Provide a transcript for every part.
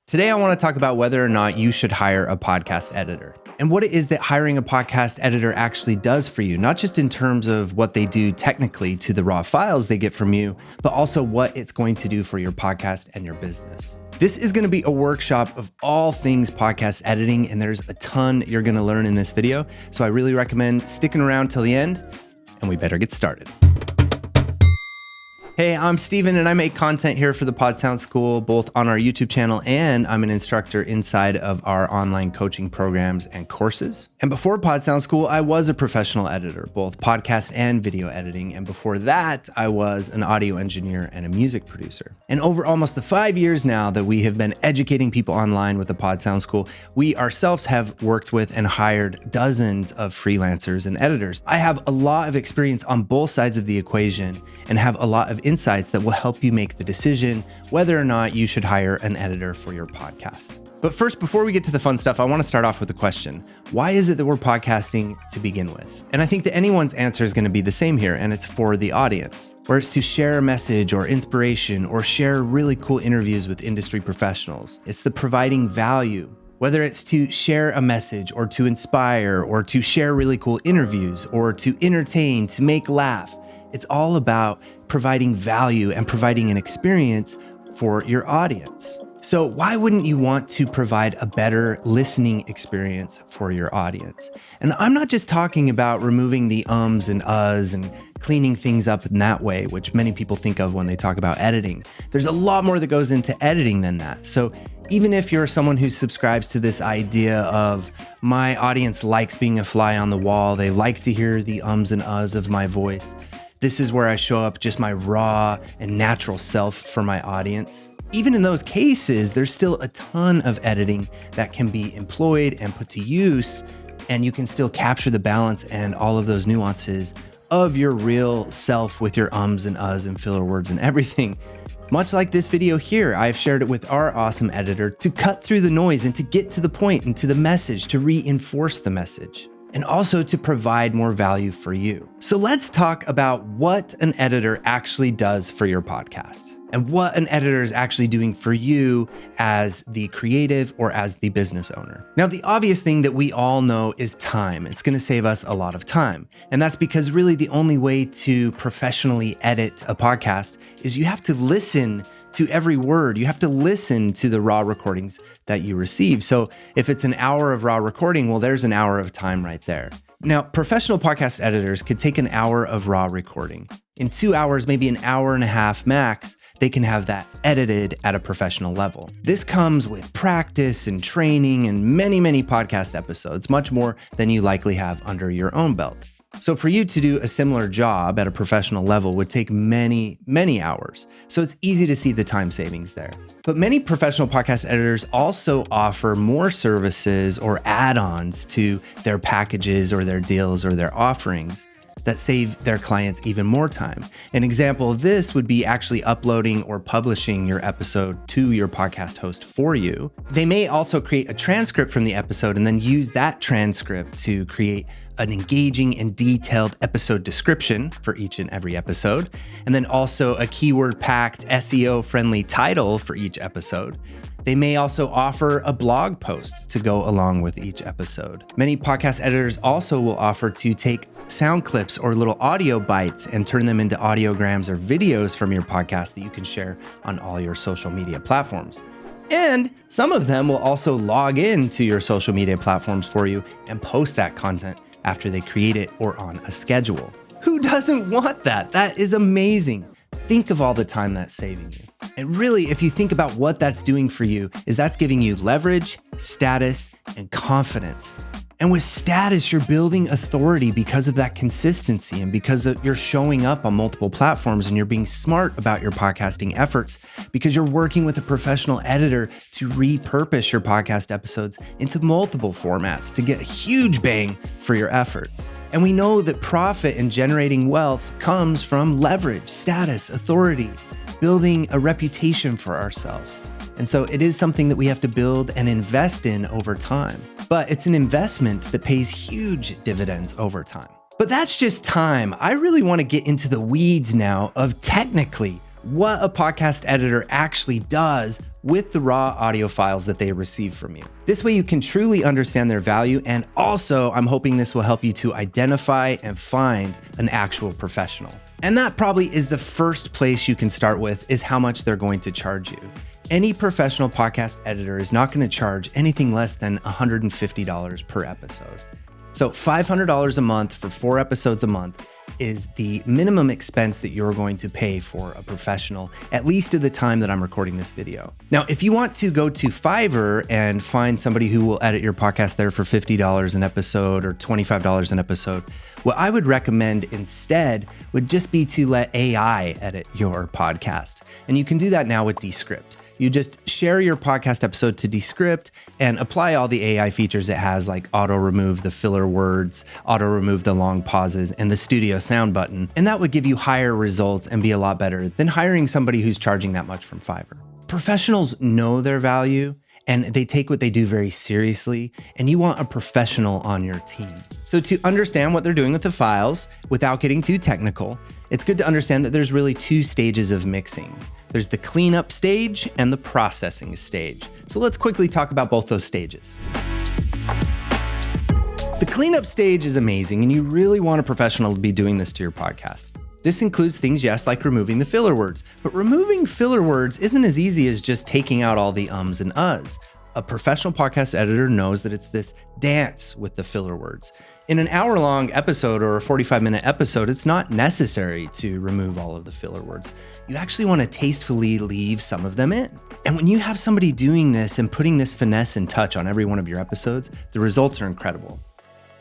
Today, I want to talk about whether or not you should hire a podcast editor and what it is that hiring a podcast editor actually does for you, not just in terms of what they do technically to the raw files they get from you, but also what it's going to do for your podcast and your business. This is going to be a workshop of all things podcast editing, and there's a ton you're going to learn in this video. So I really recommend sticking around till the end, and we better get started. Hey, I'm Steven, and I make content here for the Pod Sound School, both on our YouTube channel, and I'm an instructor inside of our online coaching programs and courses. And before Pod Sound School, I was a professional editor, both podcast and video editing. And before that, I was an audio engineer and a music producer. And over almost the 5 years now that we have been educating people online with the Pod Sound School, we ourselves have worked with and hired dozens of freelancers and editors. I have a lot of experience on both sides of the equation and have a lot of insights that will help you make the decision whether or not you should hire an editor for your podcast. But first, before we get to the fun stuff, I want to start off with a question. Why is it that we're podcasting to begin with? And I think that anyone's answer is going to be the same here, and it's for the audience, where it's to share a message or inspiration or share really cool interviews with industry professionals. It's the providing value, whether it's to share a message or to inspire or to share really cool interviews or to entertain, to make laugh. It's all about providing value and providing an experience for your audience. So why wouldn't you want to provide a better listening experience for your audience? And I'm not just talking about removing the ums and uhs and cleaning things up in that way, which many people think of when they talk about editing. There's a lot more that goes into editing than that. So even if you're someone who subscribes to this idea of my audience likes being a fly on the wall, they like to hear the ums and uhs of my voice, this is where I show up just my raw and natural self for my audience. Even in those cases, there's still a ton of editing that can be employed and put to use, and you can still capture the balance and all of those nuances of your real self with your ums and uhs and filler words and everything. Much like this video here, I've shared it with our awesome editor to cut through the noise and to get to the point and to the message, to reinforce the message, and also to provide more value for you. So let's talk about what an editor actually does for your podcast and what an editor is actually doing for you as the creative or as the business owner. Now, the obvious thing that we all know is time. It's going to save us a lot of time. And that's because really the only way to professionally edit a podcast is you have to listen to every word. You have to listen to the raw recordings that you receive. So if it's an hour of raw recording, well, there's an hour of time right there. Now, professional podcast editors could take an hour of raw recording. In 2 hours, maybe an hour and a half max, they can have that edited at a professional level. This comes with practice and training and many, many podcast episodes, much more than you likely have under your own belt. So for you to do a similar job at a professional level would take many, many hours. So it's easy to see the time savings there. But many professional podcast editors also offer more services or add-ons to their packages or their deals or their offerings that save their clients even more time. An example of this would be actually uploading or publishing your episode to your podcast host for you. They may also create a transcript from the episode and then use that transcript to create an engaging and detailed episode description for each and every episode, and then also a keyword-packed SEO-friendly title for each episode. They may also offer a blog post to go along with each episode. Many podcast editors also will offer to take sound clips or little audio bites and turn them into audiograms or videos from your podcast that you can share on all your social media platforms. And some of them will also log in to your social media platforms for you and post that content after they create it or on a schedule. Who doesn't want that? That is amazing. Think of all the time that's saving you. And really, if you think about what that's doing for you, is that's giving you leverage, status, and confidence. And with status, you're building authority because of that consistency and because you're showing up on multiple platforms and you're being smart about your podcasting efforts because you're working with a professional editor to repurpose your podcast episodes into multiple formats to get a huge bang for your efforts. And we know that profit and generating wealth comes from leverage, status, authority, building a reputation for ourselves. And so it is something that we have to build and invest in over time. But it's an investment that pays huge dividends over time. But that's just time. I really want to get into the weeds now of technically what a podcast editor actually does with the raw audio files that they receive from you. This way you can truly understand their value, and also I'm hoping this will help you to identify and find an actual professional. And that probably is the first place you can start with, is how much they're going to charge you. Any professional podcast editor is not going to charge anything less than $150 per episode. So $500 a month for 4 episodes a month is the minimum expense that you're going to pay for a professional, at least at the time that I'm recording this video. Now, if you want to go to Fiverr and find somebody who will edit your podcast there for $50 an episode or $25 an episode, what I would recommend instead would just be to let AI edit your podcast. And you can do that now with Descript. You just share your podcast episode to Descript and apply all the AI features it has, like auto remove the filler words, auto remove the long pauses, and the studio sound button. And that would give you higher results and be a lot better than hiring somebody who's charging that much from Fiverr. Professionals know their value and they take what they do very seriously, and you want a professional on your team. So to understand what they're doing with the files without getting too technical, it's good to understand that there's really 2 stages of mixing. There's the cleanup stage and the processing stage. So let's quickly talk about both those stages. The cleanup stage is amazing, and you really want a professional to be doing this to your podcast. This includes things, yes, like removing the filler words, but removing filler words isn't as easy as just taking out all the ums and uhs. A professional podcast editor knows that it's this dance with the filler words. In an hour-long episode or a 45-minute episode, it's not necessary to remove all of the filler words. You actually want to tastefully leave some of them in. And when you have somebody doing this and putting this finesse and touch on every one of your episodes, the results are incredible.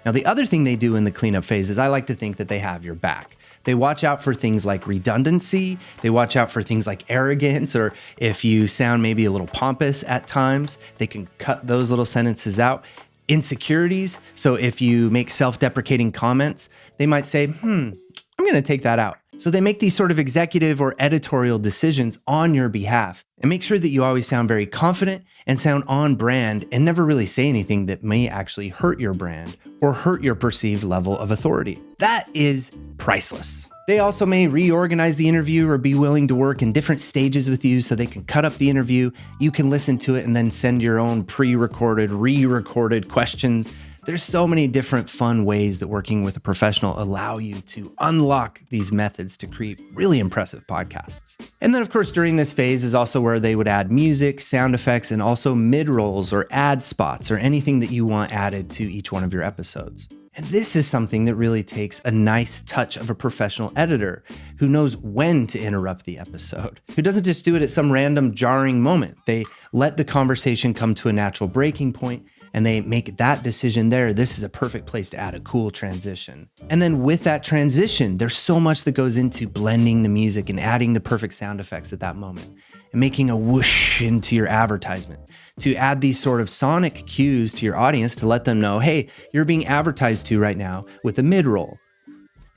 Now, the other thing they do in the cleanup phase is I like to think that they have your back. They watch out for things like redundancy. They watch out for things like arrogance, or if you sound maybe a little pompous at times, they can cut those little sentences out. Insecurities. So if you make self-deprecating comments, they might say, I'm going to take that out. So they make these sort of executive or editorial decisions on your behalf, and make sure that you always sound very confident and sound on brand and never really say anything that may actually hurt your brand or hurt your perceived level of authority. That is priceless. They also may reorganize the interview or be willing to work in different stages with you so they can cut up the interview. You can listen to it and then send your own pre-recorded, re-recorded questions. There's so many different fun ways that working with a professional allow you to unlock these methods to create really impressive podcasts. And then, of course, during this phase is also where they would add music, sound effects, and also mid-rolls or ad spots or anything that you want added to each one of your episodes. And this is something that really takes a nice touch of a professional editor who knows when to interrupt the episode, who doesn't just do it at some random jarring moment. They let the conversation come to a natural breaking point, and they make that decision there. This is a perfect place to add a cool transition. And then with that transition, there's so much that goes into blending the music and adding the perfect sound effects at that moment and making a whoosh into your advertisement, to add these sort of sonic cues to your audience to let them know, hey, you're being advertised to right now with a mid-roll.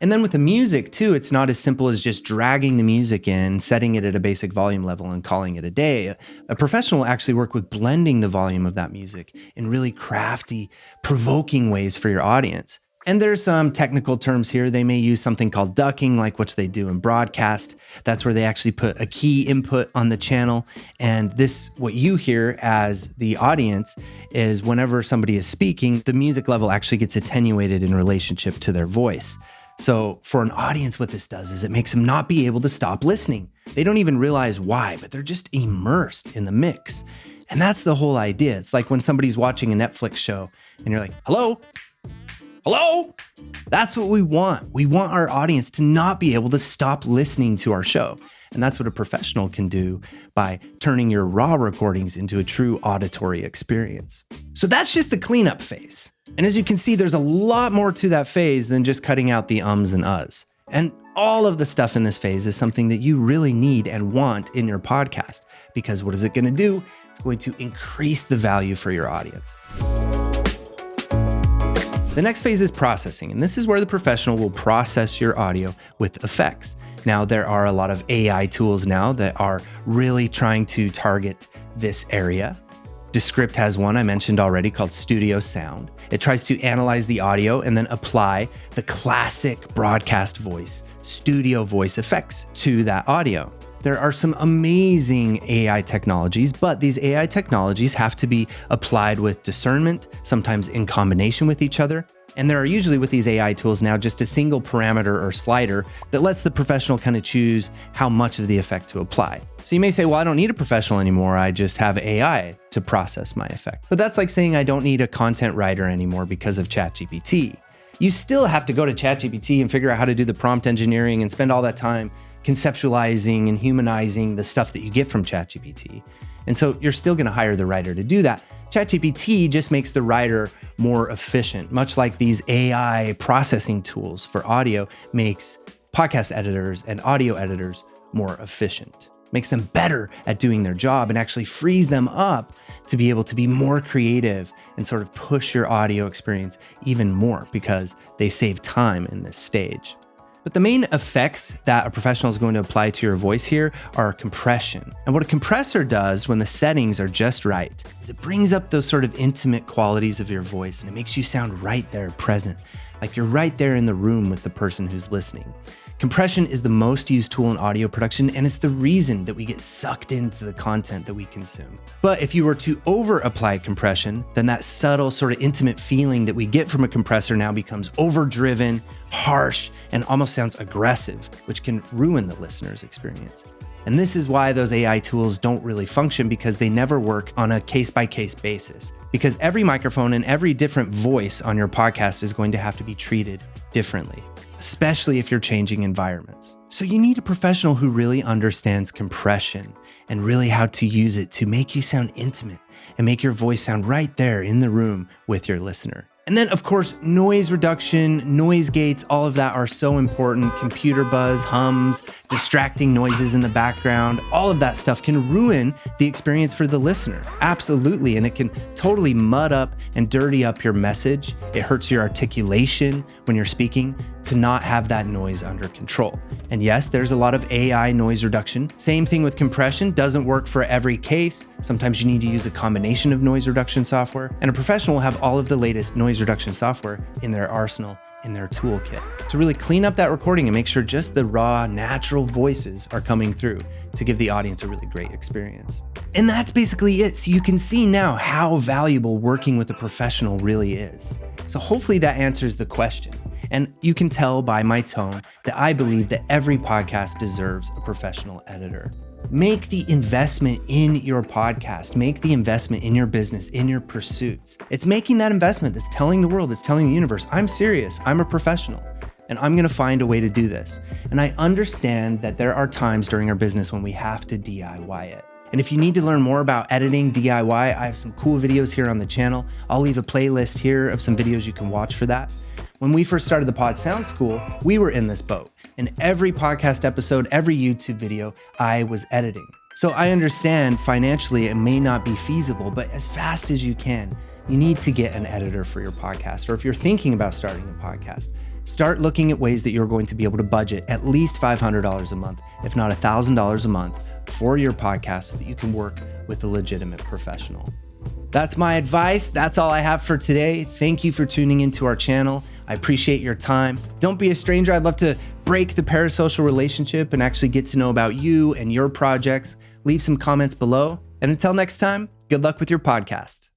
And then with the music too, it's not as simple as just dragging the music in, setting it at a basic volume level and calling it a day. A professional will actually work with blending the volume of that music in really crafty, provoking ways for your audience. And there's some technical terms here. They may use something called ducking, like what they do in broadcast. That's where they actually put a key input on the channel. And this, what you hear as the audience, is whenever somebody is speaking, the music level actually gets attenuated in relationship to their voice. So for an audience, what this does is it makes them not be able to stop listening. They don't even realize why, but they're just immersed in the mix. And that's the whole idea. It's like when somebody's watching a Netflix show and you're like, hello? Hello? That's what we want. We want our audience to not be able to stop listening to our show. And that's what a professional can do by turning your raw recordings into a true auditory experience. So that's just the cleanup phase. And as you can see, there's a lot more to that phase than just cutting out the ums and uhs. And all of the stuff in this phase is something that you really need and want in your podcast, because what is it going to do? It's going to increase the value for your audience. The next phase is processing, and this is where the professional will process your audio with effects. Now, there are a lot of AI tools now that are really trying to target this area. Descript has one I mentioned already called Studio Sound. It tries to analyze the audio and then apply the classic broadcast voice, studio voice effects to that audio. There are some amazing AI technologies, but these AI technologies have to be applied with discernment, sometimes in combination with each other. And there are usually with these AI tools now just a single parameter or slider that lets the professional kind of choose how much of the effect to apply. So you may say, well, I don't need a professional anymore. I just have AI to process my effect. But that's like saying I don't need a content writer anymore because of ChatGPT. You still have to go to ChatGPT and figure out how to do the prompt engineering and spend all that time conceptualizing and humanizing the stuff that you get from ChatGPT. And so you're still going to hire the writer to do that. ChatGPT just makes the writer more efficient, much like these AI processing tools for audio makes podcast editors and audio editors more efficient, makes them better at doing their job and actually frees them up to be able to be more creative and sort of push your audio experience even more because they save time in this stage. But the main effects that a professional is going to apply to your voice here are compression. And what a compressor does when the settings are just right is it brings up those sort of intimate qualities of your voice and it makes you sound right there present, like you're right there in the room with the person who's listening. Compression is the most used tool in audio production, and it's the reason that we get sucked into the content that we consume. But if you were to over-apply compression, then that subtle sort of intimate feeling that we get from a compressor now becomes overdriven, harsh, and almost sounds aggressive, which can ruin the listener's experience. And this is why those AI tools don't really function, because they never work on a case-by-case basis. Because every microphone and every different voice on your podcast is going to have to be treated differently, especially if you're changing environments. So you need a professional who really understands compression and really how to use it to make you sound intimate and make your voice sound right there in the room with your listener. And then, of course, noise reduction, noise gates, all of that are so important. Computer buzz, hums, distracting noises in the background, all of that stuff can ruin the experience for the listener. Absolutely. And it can totally mud up and dirty up your message. It hurts your articulation when you're speaking to not have that noise under control. And yes, there's a lot of AI noise reduction. Same thing with compression, doesn't work for every case. Sometimes you need to use a combination of noise reduction software, and a professional will have all of the latest noise reduction software in their arsenal, in their toolkit, to really clean up that recording and make sure just the raw, natural voices are coming through to give the audience a really great experience. And that's basically it. So you can see now how valuable working with a professional really is. So hopefully that answers the question. And you can tell by my tone that I believe that every podcast deserves a professional editor. Make the investment in your podcast. Make the investment in your business, in your pursuits. It's making that investment that's telling the world, that's telling the universe, I'm serious, I'm a professional, and I'm gonna find a way to do this. And I understand that there are times during our business when we have to DIY it. And if you need to learn more about editing DIY, I have some cool videos here on the channel. I'll leave a playlist here of some videos you can watch for that. When we first started the Pod Sound School, we were in this boat. And every podcast episode, every YouTube video, I was editing. So I understand financially it may not be feasible, but as fast as you can, you need to get an editor for your podcast. Or if you're thinking about starting a podcast, start looking at ways that you're going to be able to budget at least $500 a month, if not $1,000 a month, for your podcast so that you can work with a legitimate professional. That's my advice. That's all I have for today. Thank you for tuning into our channel. I appreciate your time. Don't be a stranger. I'd love to break the parasocial relationship and actually get to know about you and your projects. Leave some comments below. And until next time, good luck with your podcast.